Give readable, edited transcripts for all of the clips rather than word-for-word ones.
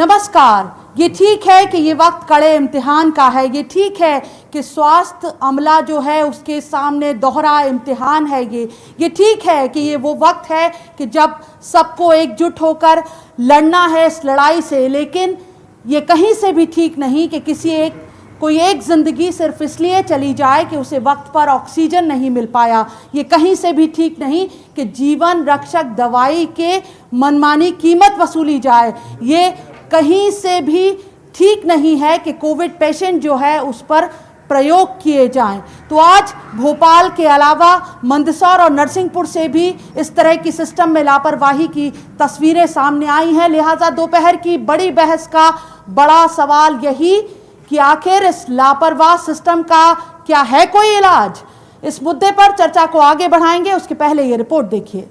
नमस्कार। ये ठीक है कि ये वक्त कड़े इम्तिहान का है, ये ठीक है कि स्वास्थ्य अमला जो है उसके सामने दोहरा इम्तिहान है। ये ठीक है कि ये वो वक्त है कि जब सबको एकजुट होकर लड़ना है इस लड़ाई से। लेकिन ये कहीं से भी ठीक नहीं कि कोई एक ज़िंदगी सिर्फ इसलिए चली जाए कि उसे वक्त पर ऑक्सीजन नहीं मिल पाया। ये कहीं से भी ठीक नहीं कि जीवन रक्षक दवाई के मनमानी कीमत वसूली जाए। ये कहीं से भी ठीक नहीं है कि कोविड पेशेंट जो है उस पर प्रयोग किए जाएं। तो आज भोपाल के अलावा मंदसौर और नरसिंहपुर से भी इस तरह की सिस्टम में लापरवाही की तस्वीरें सामने आई हैं। लिहाजा दोपहर की बड़ी बहस का बड़ा सवाल यही कि आखिर इस लापरवाह सिस्टम का क्या है कोई इलाज। इस मुद्दे पर चर्चा को आगे बढ़ाएंगे, उसके पहले ये रिपोर्ट देखिए।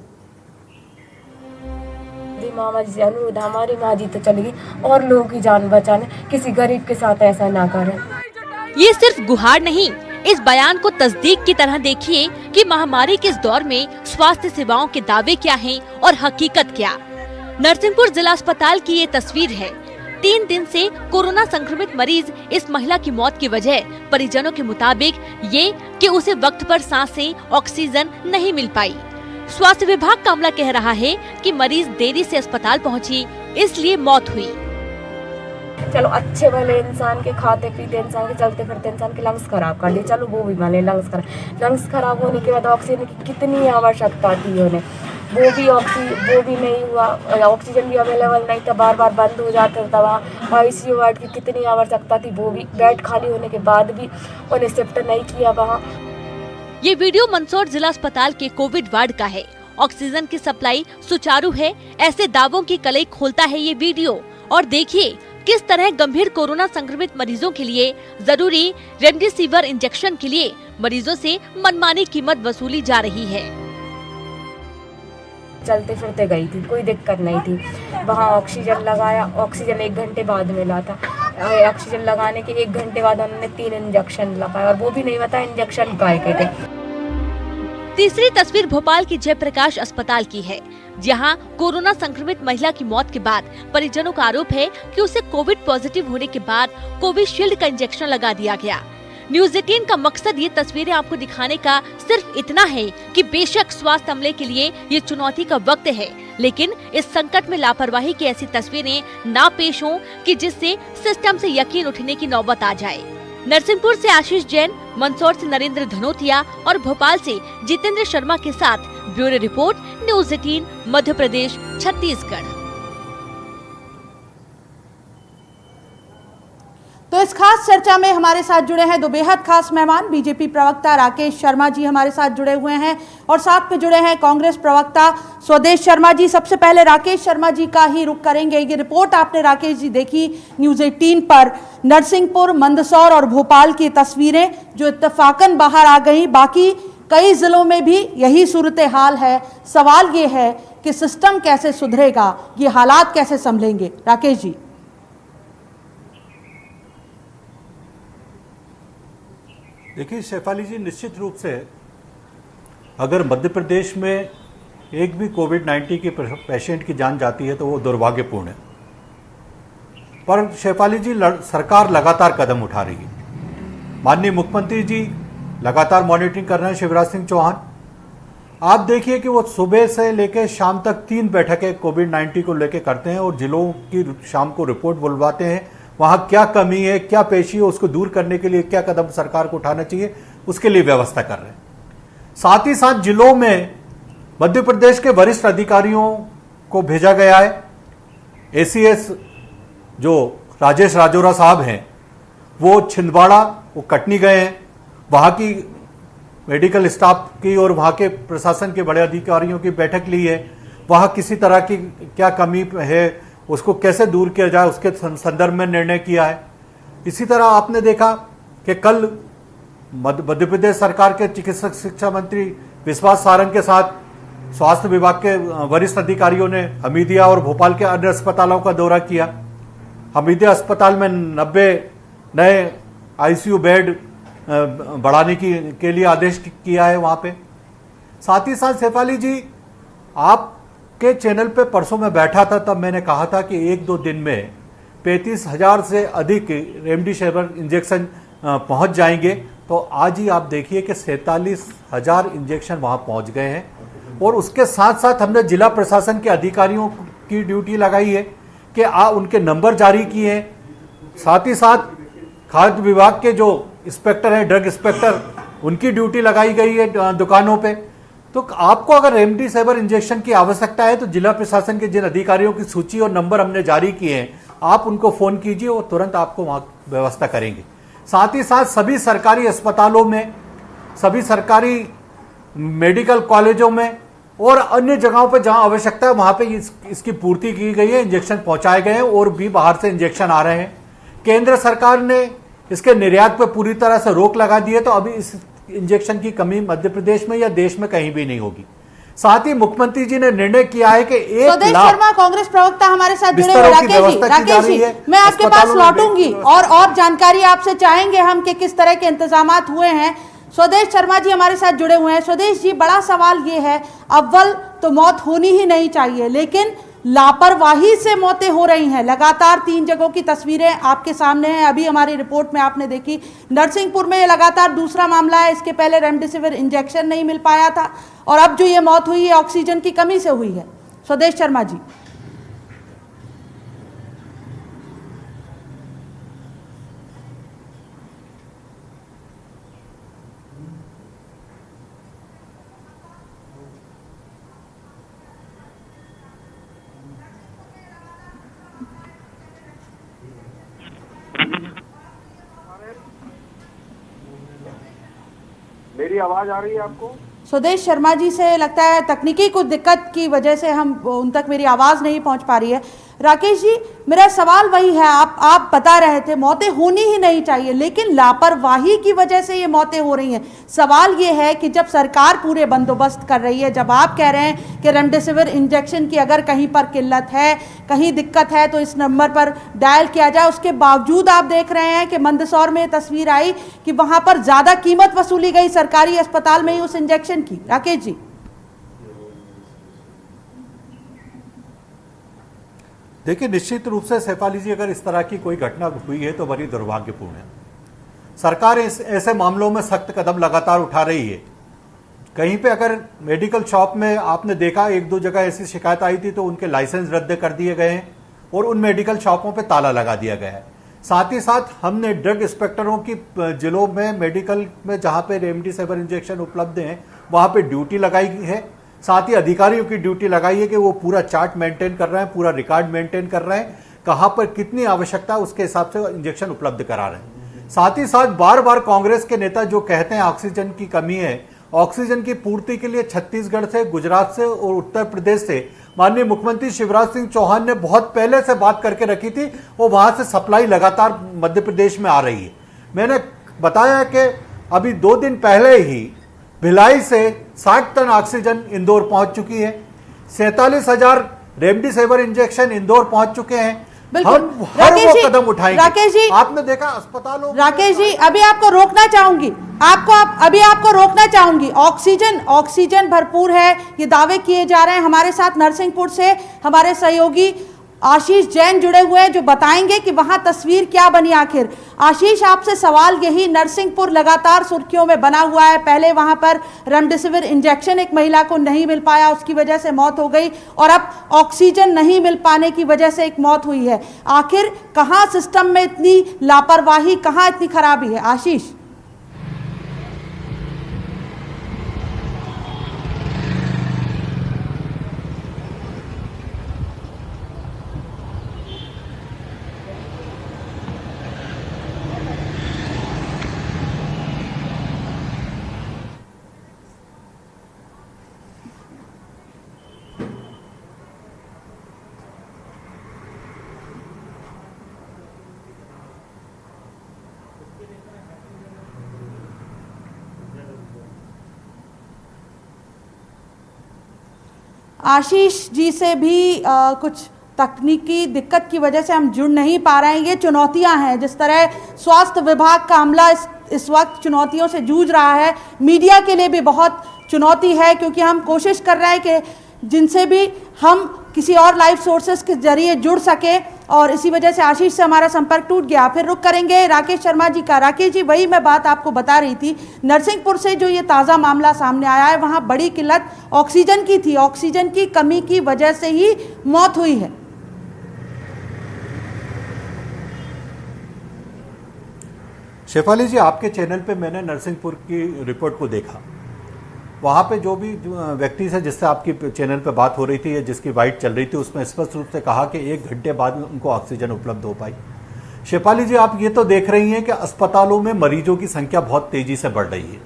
मामा जी अनुरोध, हमारी माँ जी तो चली गई और लोगों की जान बचाने, किसी गरीब के साथ ऐसा ना करें। ये सिर्फ गुहार नहीं, इस बयान को तस्दीक की तरह देखिए कि महामारी के इस दौर में स्वास्थ्य सेवाओं के दावे क्या हैं और हकीकत क्या। नरसिंहपुर जिला अस्पताल की ये तस्वीर है। 3 दिन से कोरोना संक्रमित मरीज इस महिला की मौत की वजह परिजनों के मुताबिक ये कि उसे वक्त पर सांसें, ऑक्सीजन नहीं मिल पाई। स्वास्थ्य विभाग का अमला कह रहा है कि मरीज देरी से अस्पताल पहुंची, इसलिए मौत हुई। चलो अच्छे भले इंसान के खाते पीते इंसान के चलते फिरते इंसान के लंग्स खराब कर दिए, चलो वो भी माने लंग्स खराब होने के बाद ऑक्सीजन की कितनी आवश्यकता थी उन्हें, वो भी नहीं हुआ। ऑक्सीजन भी अवेलेबल नहीं था, बार बार बंद हो जाता था। वहाँ आईसीयू वार्ड की कितनी आवश्यकता थी, वो भी बेड खाली होने के बाद भी उन्हें शिफ्ट नहीं किया वहाँ। ये वीडियो मंदसौर जिला अस्पताल के कोविड वार्ड का है। ऑक्सीजन की सप्लाई सुचारू है, ऐसे दावों की कलई खोलता है ये वीडियो। और देखिए किस तरह गंभीर कोरोना संक्रमित मरीजों के लिए जरूरी रेमडेसिविर इंजेक्शन के लिए मरीजों से मनमानी कीमत वसूली जा रही है। चलते फिरते गई थी, कोई दिक्कत नहीं थी। वहाँ ऑक्सीजन लगाया, ऑक्सीजन 1 घंटे बाद मिला था। ऑक्सीजन लगाने के 1 घंटे बाद उन्होंने 3 इंजेक्शन लगाए और वो भी नहीं पता इंजेक्शन काय के थे। तीसरी तस्वीर भोपाल की जयप्रकाश अस्पताल की है, जहां कोरोना संक्रमित महिला की मौत के बाद परिजनों का आरोप है कि उसे कोविड पॉजिटिव होने के बाद कोविशील्ड का इंजेक्शन लगा दिया गया। न्यूज 18 का मकसद ये तस्वीरें आपको दिखाने का सिर्फ इतना है कि बेशक स्वास्थ्य अमले के लिए ये चुनौती का वक्त है, लेकिन इस संकट में लापरवाही की ऐसी तस्वीरें ना पेश हों कि जिससे सिस्टम से यकीन उठने की नौबत आ जाए। नरसिंहपुर से आशीष जैन, मंदसौर से नरेंद्र धनोतिया और भोपाल से जितेंद्र शर्मा के साथ bureau report, news 18 Madhya Pradesh, Chhattisgarh. तो इस खास चर्चा में हमारे साथ जुड़े हैं 2 बेहद खास मेहमान। बीजेपी प्रवक्ता राकेश शर्मा जी हमारे साथ जुड़े हुए हैं और साथ में जुड़े हैं कांग्रेस प्रवक्ता स्वदेश शर्मा जी। सबसे पहले राकेश शर्मा जी का ही रुख करेंगे। ये रिपोर्ट आपने राकेश जी देखी न्यूज 18 पर, नरसिंहपुर, मंदसौर और भोपाल की तस्वीरें जो इत्तेफाकन बाहर आ गई। बाकी कई जिलों में भी यही सूरत हाल है। सवाल ये है कि सिस्टम कैसे सुधरेगा, ये हालात कैसे संभलेंगे। राकेश जी। देखिए शेफाली जी, निश्चित रूप से अगर मध्य प्रदेश में एक भी कोविड-19 के पेशेंट की जान जाती है तो वो दुर्भाग्यपूर्ण है। पर शेफाली जी, सरकार लगातार कदम उठा रही है। माननीय मुख्यमंत्री जी लगातार मॉनिटरिंग कर रहे हैं, शिवराज सिंह चौहान। आप देखिए कि वो सुबह से लेकर शाम तक 3 बैठकें कोविड-19 को लेकर करते हैं और जिलों की शाम को रिपोर्ट बुलवाते हैं। वहां क्या कमी है, क्या पेशी है, उसको दूर करने के लिए क्या कदम सरकार को उठाना चाहिए, उसके लिए व्यवस्था कर रहे हैं। साथ ही साथ जिलों में मध्य प्रदेश के वरिष्ठ अधिकारियों को भेजा गया है। एसीएस जो राजेश राजौरा साहब हैं वो छिंदवाड़ा, वो कटनी गए हैं। वहां की मेडिकल स्टाफ की और वहां के प्रशासन के बड़े अधिकारियों की बैठक ली है। वहां किसी तरह की क्या कमी है, उसको कैसे दूर किया जाए, उसके संदर्भ में निर्णय किया है। इसी तरह आपने देखा कि कल मध्य प्रदेश सरकार के चिकित्सक शिक्षा मंत्री विश्वास सारंग के साथ स्वास्थ्य विभाग के वरिष्ठ अधिकारियों ने हमीदिया और भोपाल के अन्य अस्पतालों का दौरा किया। हमीदिया अस्पताल में 90 नए आईसीयू बेड बढ़ाने के लिए आदेश किया है वहां पे। साथ ही साथ शेफाली जी, आप के चैनल पे परसों में बैठा था, तब मैंने कहा था कि 1-2 दिन में 35,000 से अधिक रेमडेसिविर इंजेक्शन पहुंच जाएंगे। तो आज ही आप देखिए कि 47,000 इंजेक्शन वहां पहुंच गए हैं। और उसके साथ साथ हमने जिला प्रशासन के अधिकारियों की ड्यूटी लगाई है कि उनके नंबर जारी किए हैं। साथ ही साथ खाद्य विभाग के जो इंस्पेक्टर हैं, ड्रग इंस्पेक्टर, उनकी ड्यूटी लगाई गई है दुकानों पे। तो आपको अगर रेमडेसिविर इंजेक्शन की आवश्यकता है तो जिला प्रशासन के जिन अधिकारियों की सूची और नंबर हमने जारी किए हैं, आप उनको फोन कीजिए और तुरंत आपको वहां व्यवस्था करेंगे। साथ ही साथ सभी सरकारी अस्पतालों में, सभी सरकारी मेडिकल कॉलेजों में और अन्य जगहों पर जहां आवश्यकता है वहां पे इसकी पूर्ति की गई है, इंजेक्शन पहुंचाए गए हैं और भी बाहर से इंजेक्शन आ रहे हैं। केंद्र सरकार ने इसके निर्यात पर पूरी तरह से रोक लगा दी है, तो अभी इस इंजेक्शन की कमी मध्य प्रदेश में या देश में कहीं भी नहीं होगी। साथ ही मुख्यमंत्री जी ने निर्णय किया है कि 1 लाख शर्मा कांग्रेस प्रवक्ता हमारे साथ जुड़े हुए। बिस्तरों की राकेश व्यवस्था की जा रही जी, है। मैं आपके पास अस्पतालों में लौटूंगी बेड की और जानकारी आपसे चाहेंगे हम कि किस तरह के इंतजामात हुए हैं। स्वदेश शर्मा जी हमारे साथ जुड़े हुए हैं। स्वदेश जी, बड़ा सवाल ये है, अव्वल तो मौत होनी ही नहीं चाहिए, लेकिन लापरवाही से मौतें हो रही हैं। लगातार 3 जगहों की तस्वीरें आपके सामने हैं, अभी हमारी रिपोर्ट में आपने देखी। नरसिंहपुर में ये लगातार दूसरा मामला है। इसके पहले रेमडेसिविर इंजेक्शन नहीं मिल पाया था और अब जो ये मौत हुई है ऑक्सीजन की कमी से हुई है। स्वदेश शर्मा जी। मेरी आवाज आ रही है आपको? स्वदेश शर्मा जी से लगता है तकनीकी कुछ दिक्कत की वजह से हम उन तक मेरी आवाज़ नहीं पहुंच पा रही है। राकेश जी, मेरा सवाल वही है, आप बता रहे थे मौतें होनी ही नहीं चाहिए, लेकिन लापरवाही की वजह से ये मौतें हो रही हैं। सवाल ये है कि जब सरकार पूरे बंदोबस्त कर रही है, जब आप कह रहे हैं कि रेमडेसिविर इंजेक्शन की अगर कहीं पर किल्लत है, कहीं दिक्कत है तो इस नंबर पर डायल किया जाए, उसके बावजूद आप देख रहे हैं कि मंदसौर में तस्वीर आई कि वहाँ पर ज़्यादा कीमत वसूली गई सरकारी अस्पताल में ही उस इंजेक्शन की। राकेश जी। देखिए, निश्चित रूप से शेफाली जी, अगर इस तरह की कोई घटना हुई है तो बड़ी दुर्भाग्यपूर्ण है। सरकार ऐसे मामलों में सख्त कदम लगातार उठा रही है। कहीं पे अगर मेडिकल शॉप में आपने देखा 1-2 जगह ऐसी शिकायत आई थी तो उनके लाइसेंस रद्द कर दिए गए हैं और उन मेडिकल शॉपों पे ताला लगा दिया गया है। साथ ही साथ हमने ड्रग इंस्पेक्टरों की जिलों में मेडिकल में जहां पे रेमडेसिविर इंजेक्शन उपलब्ध हैं वहां पे ड्यूटी लगाई है। साथ ही अधिकारियों की ड्यूटी लगाई है कि वो पूरा चार्ट मेंटेन कर रहे हैं, पूरा रिकॉर्ड मेंटेन कर रहे हैं, कहां पर कितनी आवश्यकता है उसके हिसाब से इंजेक्शन उपलब्ध करा रहे हैं। साथ ही साथ बार बार कांग्रेस के नेता जो कहते हैं ऑक्सीजन की कमी है, ऑक्सीजन की पूर्ति के लिए छत्तीसगढ़ से, गुजरात से और उत्तर प्रदेश से माननीय मुख्यमंत्री शिवराज सिंह चौहान ने बहुत पहले से बात करके रखी थी। वो वहां से सप्लाई लगातार मध्य प्रदेश में आ रही है। मैंने बताया कि अभी 2 दिन पहले ही भिलाई से 60 टन ऑक्सीजन इंदौर पहुंच चुकी है। 47,000 रेमडेसिविर इंजेक्शन इंदौर पहुंच चुके हैं। हम हर वो कदम उठाएंगे। राकेश जी, आपने देखा अस्पतालों। राकेश जी, अभी आपको रोकना चाहूंगी, अभी आपको रोकना चाहूंगी। ऑक्सीजन भरपूर है, ये दावे किए जा रहे हैं। हमारे साथ नरसिंहपुर से हमारे सहयोगी आशीष जैन जुड़े हुए हैं जो बताएंगे कि वहां तस्वीर क्या बनी आखिर। आशीष, आपसे सवाल यही, नरसिंहपुर लगातार सुर्खियों में बना हुआ है। पहले वहां पर रेमडेसिविर इंजेक्शन एक महिला को नहीं मिल पाया, उसकी वजह से मौत हो गई, और अब ऑक्सीजन नहीं मिल पाने की वजह से एक मौत हुई है। आखिर कहां सिस्टम में इतनी लापरवाही, कहां इतनी खराबी है? आशीष। आशीष जी से भी कुछ तकनीकी दिक्कत की वजह से हम जुड़ नहीं पा रहे हैं। ये चुनौतियां हैं, जिस तरह स्वास्थ्य विभाग का अमला इस वक्त चुनौतियों से जूझ रहा है, मीडिया के लिए भी बहुत चुनौती है, क्योंकि हम कोशिश कर रहे हैं कि जिनसे भी हम किसी और लाइव सोर्सेस के जरिए जुड़ सके, और इसी वजह से आशीष से हमारा संपर्क टूट गया। फिर रुक करेंगे राकेश शर्मा जी का। राकेश जी, वही मैं बात आपको बता रही थी, नरसिंहपुर से जो ये ताज़ा मामला सामने आया है, वहाँ बड़ी किल्लत ऑक्सीजन की थी, ऑक्सीजन की कमी की वजह से ही मौत हुई है। शेफाली जी, आपके चैनल पे मैंने नरसिंहपुर की रिपोर्ट को देखा। वहाँ पे जो भी व्यक्ति से जिससे आपकी चैनल पे बात हो रही थी या जिसकी वाइट चल रही थी, उसमें स्पष्ट रूप से कहा कि 1 घंटे बाद उनको ऑक्सीजन उपलब्ध हो पाई। शेफाली जी, आप ये तो देख रही हैं कि अस्पतालों में मरीजों की संख्या बहुत तेजी से बढ़ रही है।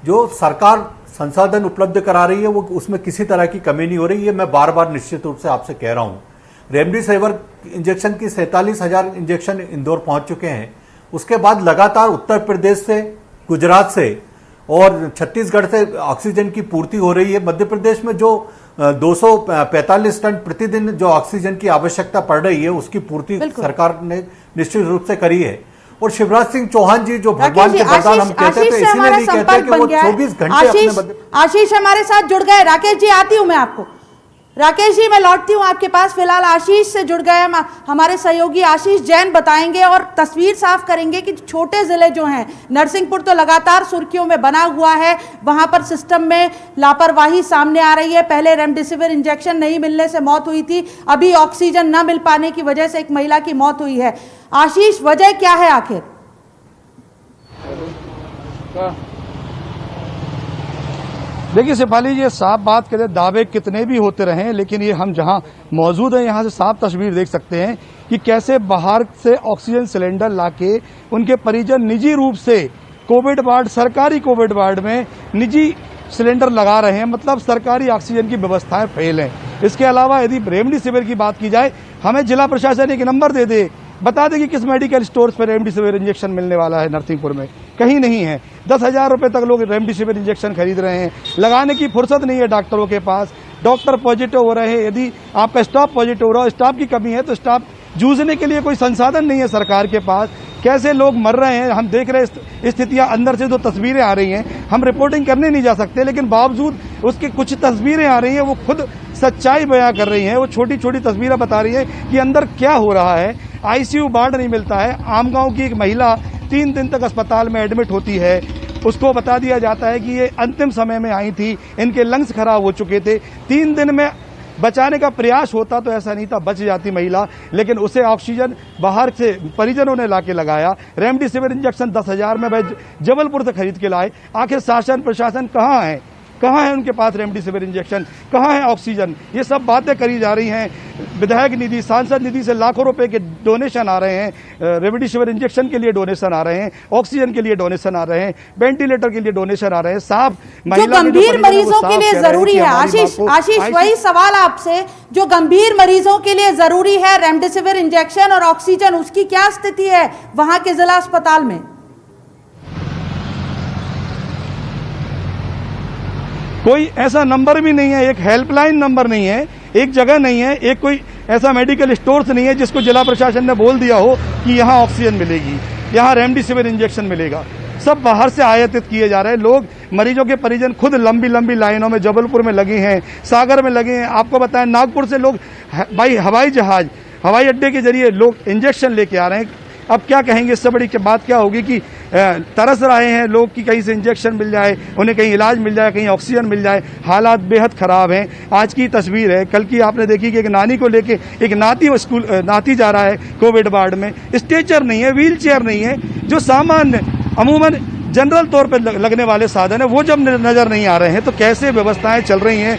जो सरकार संसाधन उपलब्ध करा रही है वो उसमें किसी तरह की कमी नहीं हो रही है। मैं बार बार निश्चित रूप से आपसे कह रहा हूँ, रेमडेसिविर इंजेक्शन की 47,000 इंजेक्शन इंदौर पहुंच चुके हैं। उसके बाद लगातार उत्तर प्रदेश से, गुजरात से और छत्तीसगढ़ से ऑक्सीजन की पूर्ति हो रही है। मध्य प्रदेश में जो 245 टन प्रतिदिन जो ऑक्सीजन की आवश्यकता पड़ रही है, उसकी पूर्ति सरकार ने निश्चित रूप से करी है। और शिवराज सिंह चौहान जी, जो भगवान के वरदान हम कहते हैं, तो इसीलिए नहीं कहते कि वो 24 घंटे आशीष हमारे साथ जुड़ गए। राकेश जी, आती हूं मैं आपको। राकेश जी, मैं लौटती हूं आपके पास। फिलहाल आशीष से जुड़ गए हमारे सहयोगी आशीष जैन, बताएंगे और तस्वीर साफ करेंगे कि छोटे जिले जो हैं, नरसिंहपुर तो लगातार सुर्खियों में बना हुआ है, वहां पर सिस्टम में लापरवाही सामने आ रही है। पहले रेमडेसिविर इंजेक्शन नहीं मिलने से मौत हुई थी, अभी ऑक्सीजन न मिल पाने की वजह से एक महिला की मौत हुई है। आशीष, वजह क्या है आखिर? देखिए शेफाली, ये साफ बात करें, दावे कितने भी होते रहे, लेकिन ये हम जहां मौजूद हैं यहाँ से साफ तस्वीर देख सकते हैं कि कैसे बाहर से ऑक्सीजन सिलेंडर लाके उनके परिजन निजी रूप से कोविड वार्ड, सरकारी कोविड वार्ड में निजी सिलेंडर लगा रहे हैं। मतलब सरकारी ऑक्सीजन की व्यवस्थाएं फेल हैं। इसके अलावा यदि रेमडेसिविर की बात की जाए, हमें जिला प्रशासन एक नंबर दे दे, बता दें कि किस मेडिकल स्टोर्स पर रेमडेसिविर इंजेक्शन मिलने वाला है। नरसिंहपुर में कहीं नहीं है। 10,000 रुपए तक लोग रेमडेसिविर इंजेक्शन खरीद रहे हैं, लगाने की फुर्सत नहीं है डॉक्टरों के पास। डॉक्टर पॉजिटिव हो रहे हैं, यदि आपका स्टाफ पॉजिटिव हो रहा है, स्टाफ की कमी है, तो स्टाफ जूझने के लिए कोई संसाधन नहीं है सरकार के पास। कैसे लोग मर रहे हैं हम देख रहे हैं। स्थितियां अंदर से जो तस्वीरें आ रही हैं, हम रिपोर्टिंग करने नहीं जा सकते, लेकिन बावजूद उसके कुछ तस्वीरें आ रही हैं, वो खुद सच्चाई बयां कर रही हैं। वो छोटी छोटी तस्वीरें बता रही हैं कि अंदर क्या हो रहा है। आईसीयू वार्ड नहीं मिलता है। आमगांव की एक महिला 3 दिन तक अस्पताल में एडमिट होती है, उसको बता दिया जाता है कि ये अंतिम समय में आई थी, इनके लंग्स खराब हो चुके थे। 3 दिन में बचाने का प्रयास होता तो ऐसा नहीं था, बच जाती महिला, लेकिन उसे ऑक्सीजन बाहर से परिजनों ने लाके लगाया। रेमडेसिविर इंजेक्शन 10,000 में भाई जबलपुर से खरीद के लाए। आखिर शासन प्रशासन कहाँ है? कहाँ है उनके पास रेमडेसिविर इंजेक्शन? कहाँ है ऑक्सीजन? ये सब बातें करी जा रही हैं। विधायक निधि, सांसद निधि से लाखों रुपए के डोनेशन आ रहे हैं, रेमडेसिविर इंजेक्शन के लिए डोनेशन आ रहे हैं, ऑक्सीजन के लिए डोनेशन आ रहे हैं, वेंटिलेटर के लिए डोनेशन आ रहे हैं। साफ जो गंभीर मरीजों के लिए जरूरी है, आशीष वही सवाल आपसे, जो गंभीर मरीजों के लिए जरूरी है रेमडेसिविर इंजेक्शन और ऑक्सीजन, उसकी क्या स्थिति है वहां के जिला अस्पताल में? कोई ऐसा नंबर भी नहीं है, एक हेल्पलाइन नंबर नहीं है, एक जगह नहीं है, एक कोई ऐसा मेडिकल स्टोर्स नहीं है जिसको जिला प्रशासन ने बोल दिया हो कि यहाँ ऑक्सीजन मिलेगी, यहाँ रेमडेसिविर इंजेक्शन मिलेगा। सब बाहर से आयातित किए जा रहे हैं। लोग, मरीजों के परिजन खुद लंबी लंबी लाइनों में जबलपुर में लगे हैं, सागर में लगे हैं। आपको बताएं, नागपुर से लोग भाई हवाई जहाज, हवाई अड्डे के जरिए लोग इंजेक्शन लेके आ रहे हैं। अब क्या कहेंगे, इससे बड़ी बात क्या होगी कि तरस रहे हैं लोग कि कहीं से इंजेक्शन मिल जाए, उन्हें कहीं इलाज मिल जाए, कहीं ऑक्सीजन मिल जाए। हालात बेहद खराब हैं। आज की तस्वीर है, कल की आपने देखी कि एक नानी को लेके एक नाती जा रहा है कोविड वार्ड में। स्ट्रेचर नहीं है, व्हील चेयर नहीं है, जो सामान्य अमूमन जनरल तौर पर लगने वाले साधन है, वो जब नजर नहीं आ रहे हैं तो कैसे व्यवस्थाएं चल रही हैं।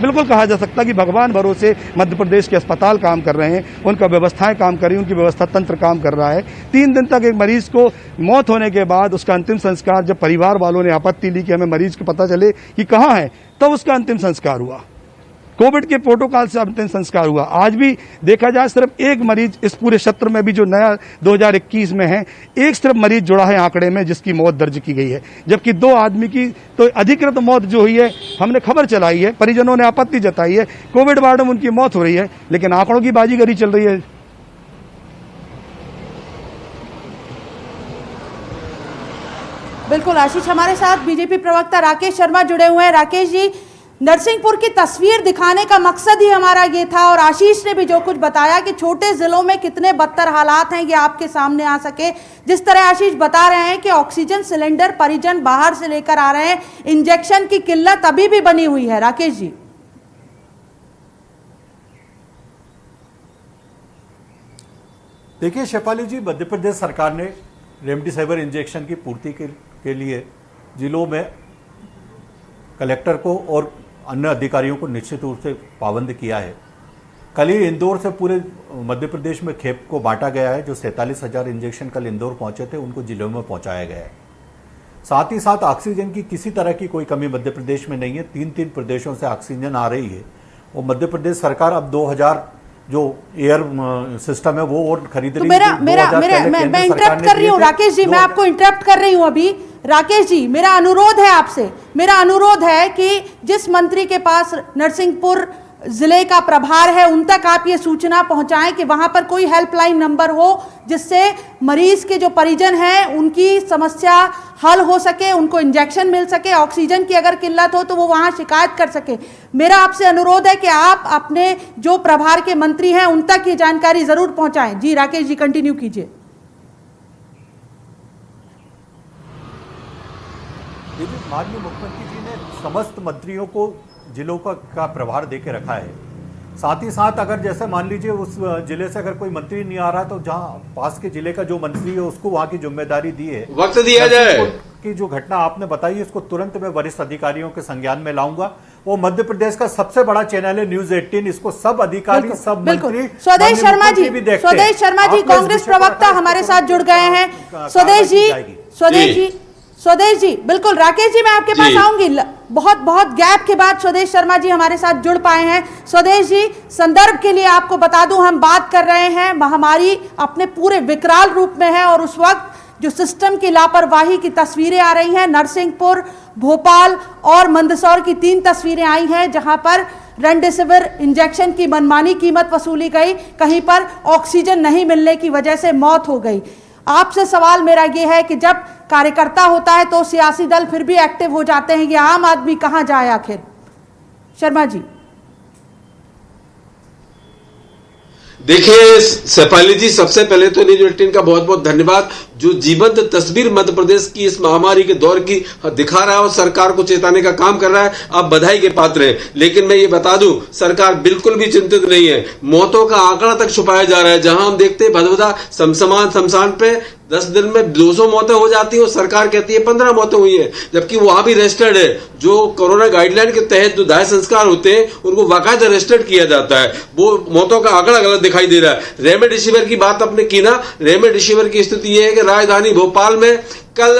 बिल्कुल कहा जा सकता कि भगवान भरोसे मध्य प्रदेश के अस्पताल काम कर रहे हैं, उनका व्यवस्थाएं काम कर रही हैं, उनकी व्यवस्था तंत्र काम कर रहा है। 3 दिन तक एक मरीज को मौत होने के बाद उसका अंतिम संस्कार, जब परिवार वालों ने आपत्ति ली कि हमें मरीज को पता चले कि कहाँ है, तब उसका अंतिम संस्कार हुआ। कोविड के प्रोटोकॉल से अंतिम संस्कार हुआ। आज भी देखा जाए सिर्फ एक मरीज इस पूरे क्षेत्र में भी जो नया 2021 में है, एक सिर्फ मरीज जुड़ा है आंकड़े में जिसकी मौत दर्ज की गई है, जबकि 2 आदमी की तो अधिकृत मौत जो हुई है, हमने खबर चलाई है, परिजनों ने आपत्ति जताई है, कोविड वार्ड में उनकी मौत हो रही है, लेकिन आंकड़ों की बाजीगरी चल रही है। बिल्कुल आशीष, हमारे साथ बीजेपी प्रवक्ता राकेश शर्मा जुड़े हुए हैं। राकेश जी, नरसिंहपुर की तस्वीर दिखाने का मकसद ही हमारा ये था, और आशीष ने भी जो कुछ बताया कि छोटे जिलों में कितने बदतर हालात हैं ये आपके सामने आ सके। जिस तरह आशीष बता रहे हैं कि ऑक्सीजन सिलेंडर परिजन बाहर से लेकर आ रहे हैं, इंजेक्शन की किल्लत अभी भी बनी हुई है। राकेश जी, देखिए शेफाली जी, मध्य प्रदेश सरकार ने रेमडेसिविर इंजेक्शन की पूर्ति के लिए जिलों में कलेक्टर को और अन्य अधिकारियों को निश्चित रूप से पाबंद किया है। कल ही इंदौर से पूरे मध्य प्रदेश में खेप को बांटा गया है। जो 47,000 इंजेक्शन कल इंदौर पहुंचे थे उनको जिलों में पहुंचाया गया है। साथ ही साथ ऑक्सीजन की किसी तरह की कोई कमी मध्य प्रदेश में नहीं है। 3 प्रदेशों से ऑक्सीजन आ रही है और मध्य प्रदेश सरकार अब 2000 जो एयर सिस्टम है वो और खरीद रही है। मैं इंटरप्ट कर रही हूँ राकेश जी, मैं आपको इंटरप्ट कर रही हूँ अभी। राकेश जी, मेरा अनुरोध है आपसे, मेरा अनुरोध है कि जिस मंत्री के पास नरसिंहपुर जिले का प्रभार है उन तक आप ये सूचना पहुंचाएं कि वहां पर कोई हेल्पलाइन नंबर हो जिससे मरीज के जो परिजन हैं उनकी समस्या हल हो सके, उनको इंजेक्शन मिल सके, ऑक्सीजन की अगर किल्लत हो तो वो वहां शिकायत कर सके। मेरा आपसे अनुरोध है कि आप अपने जो प्रभार के मंत्री हैं उन तक ये जानकारी जरूर पहुंचाएं। जी राकेश जी, कंटिन्यू कीजिए। माननीय मुख्यमंत्री जी ने समस्त मंत्रियों को जिलों का प्रभार देके रखा है। साथ ही साथ अगर जैसे मान लीजिए उस जिले से अगर कोई मंत्री नहीं आ रहा तो जहां पास के जिले का जो मंत्री है उसको वहां की जिम्मेदारी दी है। वक्त दिया जाए कि जो घटना आपने बताई है इसको तुरंत मैं वरिष्ठ अधिकारियों के संज्ञान में लाऊंगा। वो मध्य प्रदेश का सबसे बड़ा चैनल है न्यूज 18, इसको सब अधिकारी सब मंत्री स्वदेश शर्मा जी, स्वदेश शर्मा जी कांग्रेस प्रवक्ता हमारे साथ जुड़ गए हैं। स्वदेश जी बिल्कुल। राकेश जी मैं आपके पास आऊंगी, बहुत गैप के बाद स्वदेश शर्मा जी हमारे साथ जुड़ पाए हैं। स्वदेश जी, संदर्भ के लिए आपको बता दूं हम बात कर रहे हैं महामारी अपने पूरे विकराल रूप में है और उस वक्त जो सिस्टम की लापरवाही की तस्वीरें आ रही हैं, नरसिंहपुर, भोपाल और मंदसौर की 3 तस्वीरें आई हैं जहां पर रेमडेसिविर इंजेक्शन की मनमानी कीमत वसूली गई, कहीं पर ऑक्सीजन नहीं मिलने की वजह से मौत हो गई। आपसे सवाल मेरा यह है कि जब कार्यकर्ता होता है तो सियासी दल फिर भी एक्टिव हो जाते हैं, ये आम आदमी कहां जाए आखिर? शर्मा जी। देखिए शेफाली जी, सबसे पहले तो न्यूज 18 का बहुत बहुत धन्यवाद जो जीवंत तस्वीर मध्य प्रदेश की इस महामारी के दौर की दिखा रहा है और सरकार को चेताने का काम कर रहा है। आप बधाई के पात्र हैं। लेकिन मैं ये बता दूं, सरकार बिल्कुल भी चिंतित नहीं है। मौतों का आंकड़ा तक छुपाया जा रहा है। जहां हम देखते हैं भदभदा शमशान पे 10 दिन में 200 मौतें हो जाती है और सरकार कहती है 15 मौतें हुई है, जबकि वहां भी रजिस्टर्ड है। जो कोरोना गाइडलाइन के तहत जो दाह संस्कार होते हैं उनको बाकायदा रजिस्टर्ड किया जाता है। वो मौतों का आंकड़ा गलत दिखाई दे रहा है। रेमडेसिविर की बात आपने की ना, रेमडेसिविर की स्थिति यह है कि राजधानी भोपाल में कल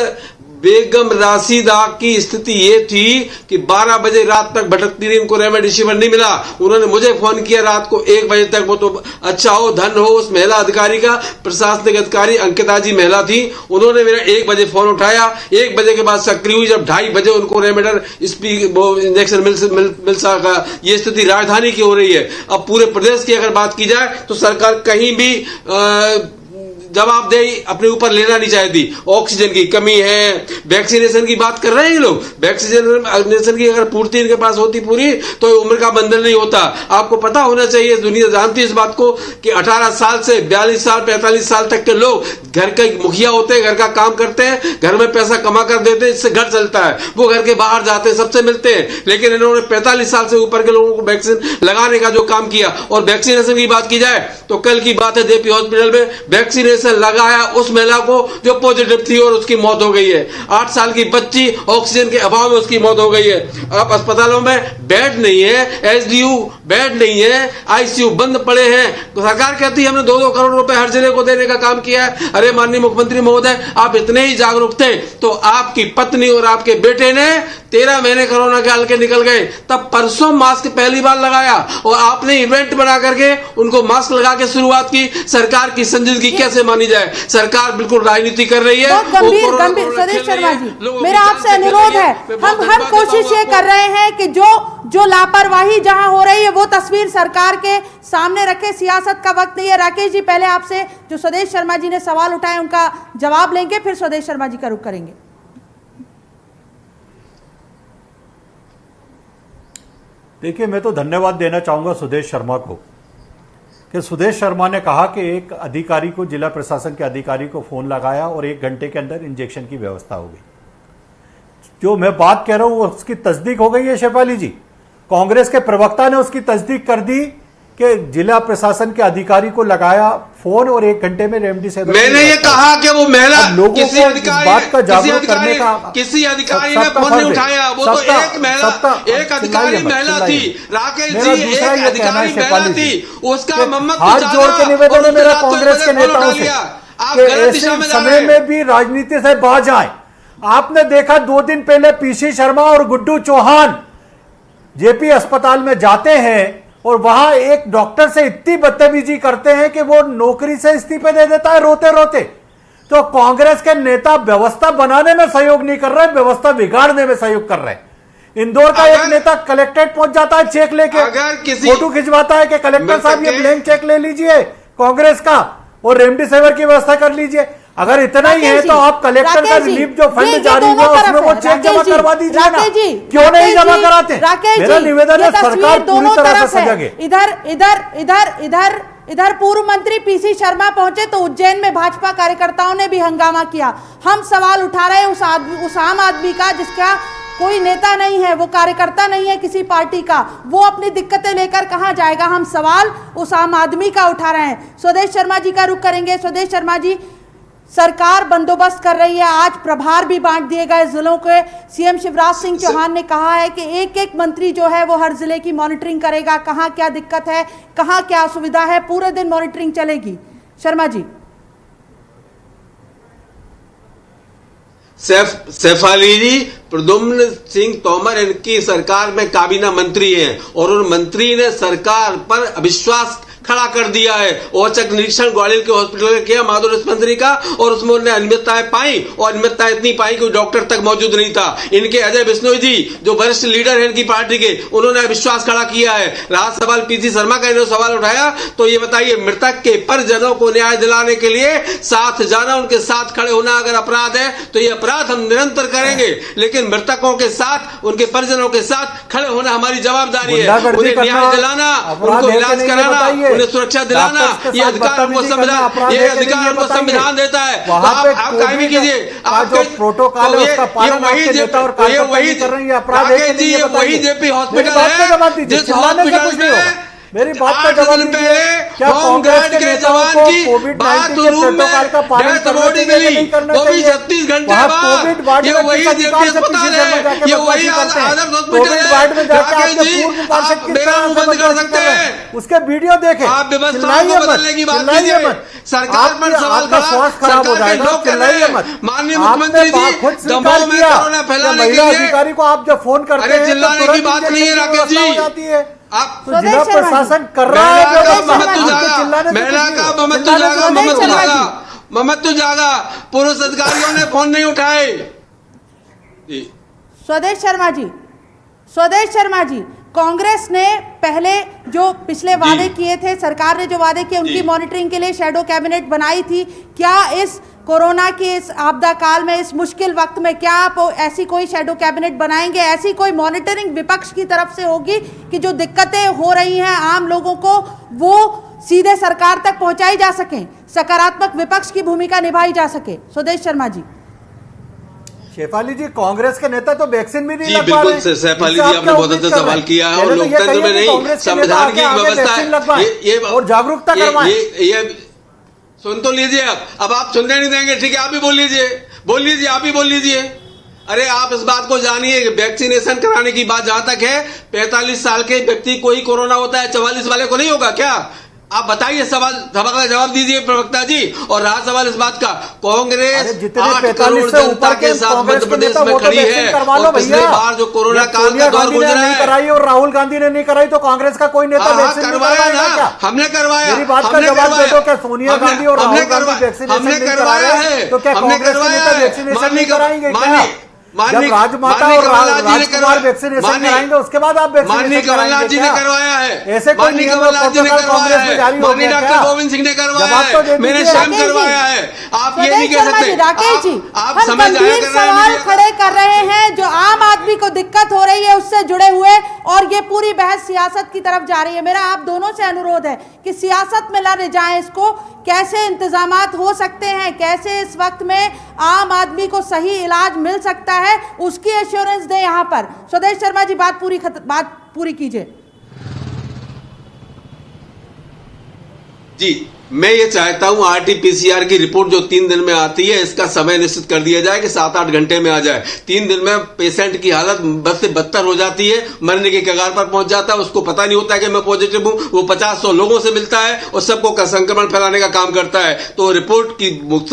बेगम राशिदा की स्थिति ये थी कि 12 बजे रात तक भटकती रही, उनको रेमडेसिविर नहीं मिला। उन्होंने मुझे फोन किया रात को 1 बजे तक। वो तो अच्छा हो, धन हो उस महिला अधिकारी का, प्रशासनिक अधिकारी अंकिता जी महिला थी, उन्होंने मेरा 1 बजे फोन उठाया। 1 बजे के बाद सक्रिय हुई, जब 2:30 बजे उनको रेमडेसिविर इंजेक्शन मिल सका। ये स्थिति राजधानी की हो रही है। अब पूरे प्रदेश की अगर बात की जाए तो सरकार कहीं भी जवाबदेही अपने ऊपर लेना नहीं चाहती। ऑक्सीजन की कमी है, वैक्सीनेशन की बात कर रहे हैं लोग। वैक्सीनेशन की अगर पूर्ति इनके पास होती पूरी तो उम्र का बंधन नहीं होता। आपको पता होना चाहिए, दुनिया जानती है इस बात को कि 18 साल से 42 साल 45 साल तक के लोग घर के मुखिया होते हैं, घर का काम करते हैं, घर में पैसा कमा कर देते हैं, इससे घर चलता है। वो घर के बाहर जाते हैं, सबसे मिलते हैं। लेकिन इन्होंने 45 साल से ऊपर के लोगों को वैक्सीन लगाने का जो काम किया। और वैक्सीनेशन की बात की जाए तो कल की बात है, जेपी हॉस्पिटल में वैक्सीनेशन लगाया उस महिला को जो पॉजिटिव थी और उसकी मौत हो गई है। 8 साल की बच्ची ऑक्सीजन के अभाव में उसकी मौत हो गई है। अब अस्पतालों में बेड नहीं है, एचडीयू बेड नहीं है, आईसीयू बंद पड़े हैं। तो सरकार कहती है हमने 2-2 करोड़ रुपए हर जिले को देने का काम किया है। अरे माननीय मुख्यमंत्री महोदय, आप इतने ही जागरूक थे तो आपकी पत्नी और आपके बेटे ने 13 महीने कोरोना के हल्के निकल गए, तब परसों मास्क पहली बार लगाया और आपने इवेंट बना करके उनको मास्क लगा के शुरुआत की। सरकार की संजीदगी कैसे मानी जाए? सरकार बिल्कुल राजनीति कर रही है। गंभीर स्वदेश शर्मा जी, मेरा आपसे अनुरोध है, हम कोशिश ये कर रहे हैं कि जो लापरवाही जहां हो रही है वो तस्वीर सरकार के सामने रखे। सियासत का वक्त नहीं है। राकेश जी, पहले आपसे जो स्वदेश शर्मा जी ने सवाल उठाए उनका जवाब लेंगे, फिर स्वदेश शर्मा जी का रुख करेंगे। देखिए, मैं तो धन्यवाद देना चाहूंगा सुदेश शर्मा को कि सुदेश शर्मा ने कहा कि एक अधिकारी को, जिला प्रशासन के अधिकारी को फोन लगाया और 1 घंटे के अंदर इंजेक्शन की व्यवस्था हो गई। जो मैं बात कह रहा हूं उसकी तस्दीक हो गई है शेफाली जी। कांग्रेस के प्रवक्ता ने उसकी तस्दीक कर दी कि जिला प्रशासन के अधिकारी को लगाया फोन और 1 घंटे में रेमडेसिविर। मैंने ये कहा कि वो महिला किसी अधिकारी ने फोन नहीं उठाया। वो तो एक अधिकारी महिला थी, राकेश जी एक अधिकारी महिला थी, उसका मम्मत हाथ जोड़ के निवेदन है मेरा कांग्रेस के नेताओं से कि ऐसे समय में भी राजनीति से बाज आए। आपने देखा 2 दिन पहले पीसी शर्मा और गुड्डू चौहान जेपी अस्पताल में जाते हैं और वहां एक डॉक्टर से इतनी बदतमीजी करते हैं कि वो नौकरी से इस्तीफे दे देता है रोते रोते। तो कांग्रेस के नेता व्यवस्था बनाने में सहयोग नहीं कर रहे, व्यवस्था बिगाड़ने में सहयोग कर रहे हैं। इंदौर का एक नेता कलेक्ट्रेट पहुंच जाता है चेक लेके, अगर किसी फोटो खिंचवाता है कि कलेक्टर साहब ये ब्लैंक चेक ले लीजिए कांग्रेस का और रेमडेसिविर की व्यवस्था कर लीजिए। अगर इतना ही है तो आप कलेक्टर का रिलीफ जो फंड जारी हुआ उसमें वो चेक जमा करवा दीजिए ना, क्यों नहीं जमा कराते? मेरा निवेदन है सरकार पूरी तरह से सजग है। इधर पूर्व मंत्री पीसी शर्मा पहुंचे तो उज्जैन में भाजपा कार्यकर्ताओं ने भी हंगामा किया। हम सवाल उठा रहे हैं उस आम आदमी का जिसका कोई नेता नहीं है, वो कार्यकर्ता नहीं है किसी पार्टी का, वो अपनी दिक्कतें लेकर कहां जाएगा? हम सवाल उस आम आदमी का उठा रहे हैं। स्वदेश शर्मा जी का रुख करेंगे। स्वदेश शर्मा जी, सरकार बंदोबस्त कर रही है, आज प्रभार भी बांट दिए गए जिलों के। सीएम शिवराज सिंह चौहान ने कहा है कि एक मंत्री जो है वो हर जिले की मॉनिटरिंग करेगा, कहां क्या दिक्कत है, कहां क्या असुविधा है, पूरे दिन मॉनिटरिंग चलेगी। शर्मा जी। शेफाली जी, प्रद्युम्न सिंह तोमर इनकी सरकार में काबीना मंत्री हैं और उन मंत्री ने सरकार पर अविश्वास खड़ा कर दिया है। औचक निरीक्षण ग्वालियर के हॉस्पिटल में किया माधुर मंत्री का और उसमें उन्होंने अनियमितताएं पाई और अनियमितताएं इतनी पाई कि डॉक्टर तक मौजूद नहीं था। इनके अजय बिश्नोई जी जो वरिष्ठ लीडर है इनकी पार्टी के, उन्होंने विश्वास खड़ा किया है। रहा सवाल पीसी शर्मा का, इन्होंने सवाल उठाया तो ये बताइए, मृतक के परिजनों को न्याय दिलाने के लिए साथ जाना, उनके साथ खड़े होना अगर अपराध है तो ये अपराध हम निरंतर करेंगे, लेकिन मृतकों के साथ, उनके परिजनों के साथ खड़े होना हमारी जवाबदारी है। उन्हें न्याय दिलाना, उनको इलाज कराना, उन्हें सुरक्षा दिलाना, ये अधिकार हमको संविधान देता है। तो आप काहे भी कीजिए, आपके प्रोटोकॉल है उसका पालन आपके नेता और कार्यकर्ता कर रहे हैं, अपराध है कि नहीं? वही जेपी हॉस्पिटल है जिस हॉस्पिटल में मेरी बात का जवाब दीजिए। क्या कांग्रेस के जवान की बाथरूम में डेथ बॉडी मिली, वो भी 36 घंटे बाद। ये वही जेपी अस्पताल है, ये वही आदर्श हॉस्पिटल है। उसके वीडियो देखे, आप व्यवस्था को बदलने की बात कीजिए, सरकार पर सवाल खड़ा, सरकार के लोग कर रहे हैं। माननीय मुख्यमंत्री जी, दमोह में कोरोना फैलाने के लिए अधिकारी को आप जब फोन करते हैं चिल्लाने की बात नहीं है राकेश जी। आप तो जिला प्रशासन कर रहा है, महिला का ममत्व जागा, पुरुष अधिकारियों ने फोन नहीं उठाए। स्वदेश शर्मा जी, कांग्रेस ने पहले जो पिछले वादे किए थे, सरकार ने जो वादे किए उनकी मॉनिटरिंग के लिए शैडो कैबिनेट बनाई थी। क्या इस कोरोना के इस आपदा काल में, इस मुश्किल वक्त में, क्या आप ऐसी कोई शैडो कैबिनेट बनाएंगे? ऐसी कोई मॉनिटरिंग विपक्ष की तरफ से होगी कि जो दिक्कतें हो रही हैं आम लोगों को वो सीधे सरकार तक पहुंचाई जा सके, सकारात्मक विपक्ष की भूमिका निभाई जा सके? स्वदेश शर्मा जी। शेफाली जी, कांग्रेस के नेता तो वैक्सीन भी नहीं लग पा रहे। बिल्कुल शेफाली जी, आपने बहुत अच्छा सवाल किया है और लोकतंत्र में नहीं, संविधान की व्यवस्था और जागरूकता करवाएं। ये सुन तो लीजिए, अब आप सुनने नहीं देंगे, ठीक है, आप भी बोल लीजिए, आप भी बोल लीजिए। अरे आप इस बात को जानिए, वैक्सीनेशन कराने की बात जहां तक है, 45 साल के व्यक्ति को ही कोरोना होता है, 44 वाले को नहीं होगा क्या? आप बताइए, सवाल सभा का जवाब दीजिए प्रवक्ता जी। और रहा सवाल इस बात का, कांग्रेस 8 करोड़ जनता के साथ मध्य प्रदेश में खड़ी है और पिछली बार जो कोरोना काल का दौर गुजरा है कराई और राहुल गांधी ने नहीं कराई तो कांग्रेस का कोई नेता वैक्सीन करवाया ना, हमने करवाया। मेरी बात का जवाब दे दो, क्या सोनिया गांधी और राहुल गांधी वैक्सीनेशन नहीं कराया है तो क्या कांग्रेस के नेता वैक्सीनेशन नहीं कराएंगे? जब राजमाता और राजकुमार वैक्सीनेशन कराएंगे उसके बाद आप माननीय कमलनाथ जी ने करवाया है, ऐसे कोई माननीय कमलनाथ जी ने करवाया है, माननीय डॉक्टर गोविंद सिंह ने करवाया है, मैंने स्वयं करवाया है। आप ये नहीं कह सकते। राकेश जी, आप हम समय जाया गंभीर कर रहे सवाल हैं। खड़े कर रहे हैं जो आम आदमी को दिक्कत हो रही है उससे जुड़े हुए, और ये पूरी बहस सियासत की तरफ जा रही है। मेरा आप दोनों से अनुरोध है कि सियासत में न ले जाएं इसको। कैसे इंतजामात हो सकते हैं, कैसे इस वक्त में आम आदमी को सही इलाज मिल सकता है, उसकी एश्योरेंस दें यहाँ पर। स्वदेश शर्मा जी बात पूरी कीजिए। जी, मैं ये चाहता हूं RT-PCR की रिपोर्ट जो 3 दिन में आती है, इसका समय निश्चित कर दिया जाए कि 7-8 घंटे में आ जाए। 3 दिन में पेशेंट की हालत बद से बदतर हो जाती है, मरने के कगार पर पहुंच जाता है। उसको पता नहीं होता है कि मैं पॉजिटिव हूं। वो 50-100 लोगों से मिलता है और सबको संक्रमण फैलाने का काम करता है। तो रिपोर्ट की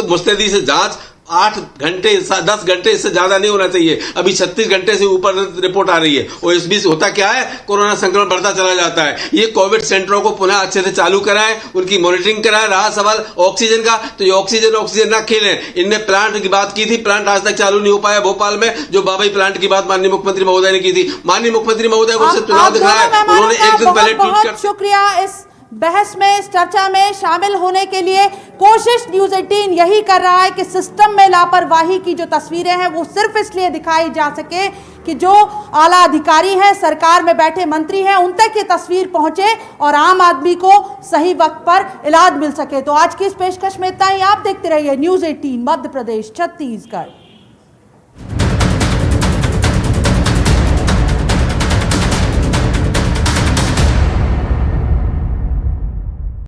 मुस्तैदी से जांच 8 घंटे 10 घंटे इससे ज्यादा नहीं होना चाहिए। अभी 36 घंटे से ऊपर रिपोर्ट आ रही है और इस बीच होता क्या है, कोरोना संक्रमण बढ़ता चला जाता है। ये कोविड सेंटरों को पुनः अच्छे से चालू कराएं, उनकी मॉनिटरिंग कराएं। रहा सवाल ऑक्सीजन का, तो ये ऑक्सीजन ना खेलें। इनने प्लांट की बात की थी, प्लांट आज तक चालू नहीं हो पाया भोपाल में। जो बाबई प्लांट की बात माननीय मुख्यमंत्री महोदय ने की थी, माननीय मुख्यमंत्री महोदय को चुनाव दिखाया है। उन्होंने एक दिन पहले ट्वीट कर शुक्रिया इस बहस में, इस चर्चा में शामिल होने के लिए। कोशिश न्यूज़ 18 यही कर रहा है कि सिस्टम में लापरवाही की जो तस्वीरें हैं वो सिर्फ इसलिए दिखाई जा सके कि जो आला अधिकारी हैं, सरकार में बैठे मंत्री हैं, उन तक ये तस्वीर पहुंचे और आम आदमी को सही वक्त पर इलाज मिल सके। तो आज की इस पेशकश में इतना ही। आप देखते रहिए न्यूज़ 18 मध्य प्रदेश छत्तीसगढ़।